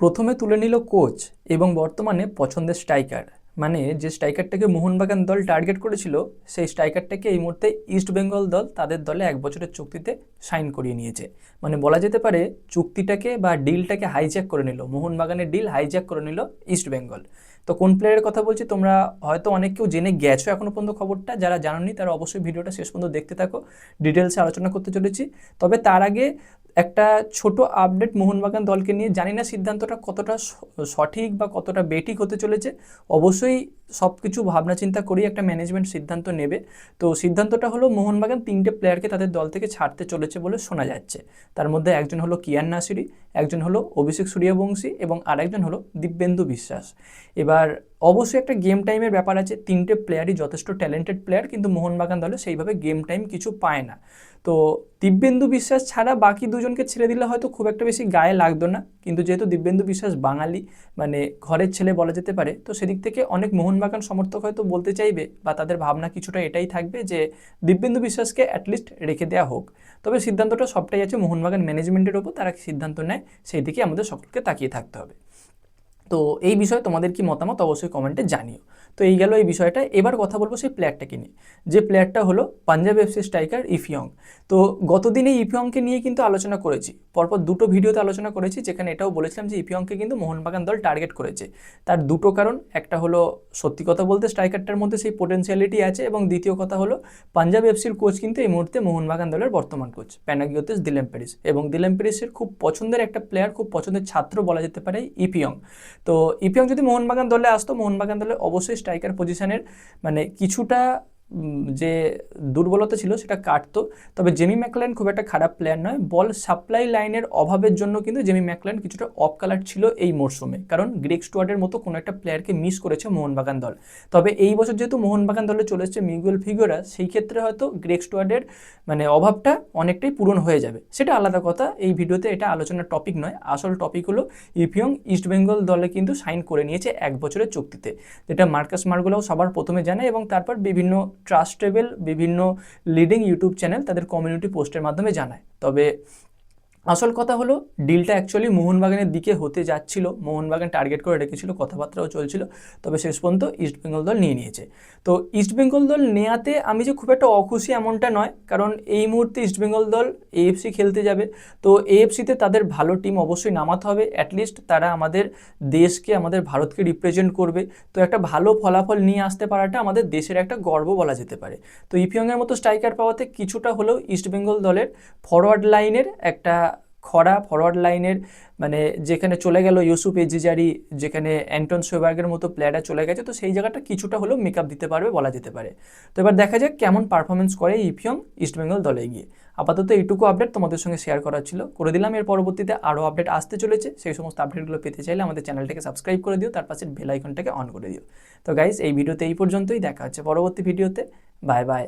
প্রথমে তুলে নিল কোচ এবং বর্তমানে পছন্দের স্ট্রাইকার, মানে যে স্ট্রাইকারটাকে মোহনবাগান দল টার্গেট করেছিল সেই স্ট্রাইকারটাকে এই মুহূর্তে ইস্টবেঙ্গল দল তাদের দলে 1 বছরের চুক্তিতে সাইন করিয়ে নিয়েছে। মানে বলা যেতে পারে চুক্তিটাকে বা ডিলটাকে হাইজ্যাক করে নিল, মোহনবাগানের ডিল হাইজ্যাক করে নিল ইস্টবেঙ্গল। তো কোন প্লেয়ারের কথা বলছি তোমরা হয়তো অনেক কেউ জেনে গেছো এখনো পর্যন্ত খবরটা, যারা জানোনি তারা অবশ্যই ভিডিওটা শেষ পর্যন্ত দেখতে থাকো, ডিটেলসে আলোচনা করতে চলেছি। তবে তার আগে একটা ছোট আপডেট মোহনবাগান দলকে নিয়ে, জানি না সিদ্ধান্তটা কতটা সঠিক বা কতটা বেঠিক হতে চলেছে। অবশ্যই সব কিছু ভাবনা চিন্তা করেই একটা ম্যানেজমেন্ট সিদ্ধান্ত নেবে। তো সিদ্ধান্তটা হলো মোহনবাগান 3টে প্লেয়ারকে তাদের দল থেকে ছাড়তে চলেছে বলে শোনা যাচ্ছে। তার মধ্যে একজন হলো কিয়ান নাসিরি, একজন হলো অভিষেক সূর্যবংশী এবং আরেকজন হলো দিব্যেন্দু বিশ্বাস। এবার অবশ্যই একটা গেম টাইমের ব্যাপার আছে, 3টে প্লেয়ারই যথেষ্ট ট্যালেন্টেড প্লেয়ার, কিন্তু মোহনবাগান দলে সেইভাবে গেম টাইম কিছু পায় না। তো দিব্যেন্দু বিশ্বাস ছাড়া বাকি দুজনকে ছেড়ে দিলে হয়তো খুব একটা বেশি গায়ে লাগতো না, কিন্তু যেহেতু দিব্যেন্দু বিশ্বাস বাঙালি, মানে ঘরের ছেলে বলা যেতে পারে, তো সেদিক থেকে অনেক মোহনবাগান সমর্থক হয়তো বলতে চাইবে বা তাদের ভাবনা কিছুটা এটাই থাকবে যে দিব্যেন্দু বিশ্বাসকে অ্যাটলিস্ট রেখে দেওয়া হোক। তবে সিদ্ধান্তটা সবটাই আছে মোহনবাগান ম্যানেজমেন্টের ওপর, তারা সিদ্ধান্ত নেয় সেই দিকে আমাদের সকলকে তাকিয়ে থাকতে হবে। তো এই বিষয়ে তোমাদের কি মতামত অবশ্যই কমেন্টে জানিও। তো এই গেল এই বিষয়টা। এবার কথা বলবো সেই প্লেয়ারটাকে নিয়ে, যে প্লেয়ারটা হলো পাঞ্জাব এফসি স্ট্রাইকার ইফিয়ং। তো গতদিনে ইফিয়ংকে নিয়ে কিন্তু আলোচনা করেছি, পরপর দুটো ভিডিওতে আলোচনা করেছি, যেখানে এটাও বলেছিলাম যে ইফিয়ংকে কিন্তু মোহনবাগান দল টার্গেট করেছে। তার দুটো কারণ, একটা হলো সত্যি কথা বলতে স্ট্রাইকারটার মধ্যে সেই পোটেন্সিয়ালিটি আছে, এবং দ্বিতীয় কথা হলো পাঞ্জাব এফসির কোচ কিন্তু এই মুহূর্তে মোহনবাগান দলের বর্তমান কোচ প্যানাগিওতিস দিলেম্পেরিস, এবং দিলেম্পেরিসের খুব পছন্দের একটা প্লেয়ার, খুব পছন্দের ছাত্র বলা যেতে পারে ইফিয়ং। তো ইপিয়ং যদি মোহনবাগান দলে আসতো, মোহনবাগান দলে অবশ্যই স্ট্রাইকার পজিশনের মানে কিছুটা যে দুর্বলতা ছিল সেটা কাটতো। তবে জেমি ম্যাকলারেন খুব একটা খারাপ প্লেয়ার নয়, বল সাপ্লাই লাইনের অভাবের জন্য কিন্তু জেমি ম্যাকলারেন কিছুটা অফ কালার ছিল এই মরশুমে, কারণ গ্রেগ স্টুয়ার্টের মতো কোনো একটা প্লেয়ারকে মিস করেছে মোহনবাগান দল। তবে এই বছর যেহেতু মোহনবাগান দলে চলে এসেছে মিগুয়েল ফিগুয়েরা, সেই ক্ষেত্রে হয়তো গ্রেগ স্টুয়ার্টের মানে অভাবটা অনেকটাই পূরণ হয়ে যাবে, সেটা আলাদা কথা। এই ভিডিওতে এটা আলোচনার টপিক নয়, আসল টপিক হলো ইপিয়ং ইস্টবেঙ্গল দলে কিন্তু সাইন করে নিয়েছে 1 বছরের চুক্তিতে, যেটা মার্কাস মার্গোলাও সবার প্রথমে জানায়, এবং তারপর বিভিন্ন ট্রাস্টেবল বিভিন্ন লিডিং ইউটিউব চ্যানেল তাদের কমিউনিটি পোস্টের মাধ্যমে জানায়। তবে আসল কথা হলো ডিলটা অ্যাকচুয়ালি মোহনবাগানের দিকে হতে যাচ্ছিল, মোহনবাগান টার্গেট করে রেখেছিল, কথাবার্তাও চলছিল, তবে শেষ পর্যন্ত ইস্টবেঙ্গল দল নিয়ে নিয়েছে। তো ইস্টবেঙ্গল দল নেওয়াতে আমি যে খুব একটা অখুশি এমনটা নয়, কারণ এই মুহূর্তে ইস্টবেঙ্গল দল এএফসি খেলতে যাবে। তো এএফসিতে তাদের ভালো টিম অবশ্যই নামাতে হবে, অ্যাটলিস্ট তারা আমাদের দেশকে, আমাদের ভারতকে রিপ্রেজেন্ট করবে। তো একটা ভালো ফলাফল নিয়ে আসতে পারাটা আমাদের দেশের একটা গর্ব বলা যেতে পারে। তো ইপিয়ংয়ের মতো স্ট্রাইকার পাওয়াতে কিছুটা হলেও ইস্টবেঙ্গল দলের ফরওয়ার্ড লাইনের একটা খরা, ফরওয়ার্ড লাইনের মানে যেখানে চলে গেল ইউসুফ এজিজারি, যেখানে অ্যান্টন সোবার্গের মতো প্লেয়াররা চলে গেছে, তো সেই জায়গাটা কিছুটা হলেও মেকআপ দিতে পারবে বলা যেতে পারে। তো এবার দেখা যাক কেমন পারফরমেন্স করে ইপিয়ং ইস্টবেঙ্গল দলে গিয়ে। আপাতত এইটুকু আপডেট তোমাদের সঙ্গে শেয়ার করার ছিল, করে দিলাম। এর পরবর্তীতে আরও আপডেট আসতে চলেছে, সেই সমস্ত আপডেটগুলো পেতে চাইলে আমাদের চ্যানেলটাকে সাবস্ক্রাইব করে দিও, তার পাশে বেল আইকনটাকে অন করে দিও। তো গাইস, এই ভিডিওতে এই পর্যন্তই, দেখা হচ্ছে পরবর্তী ভিডিওতে। Bye bye.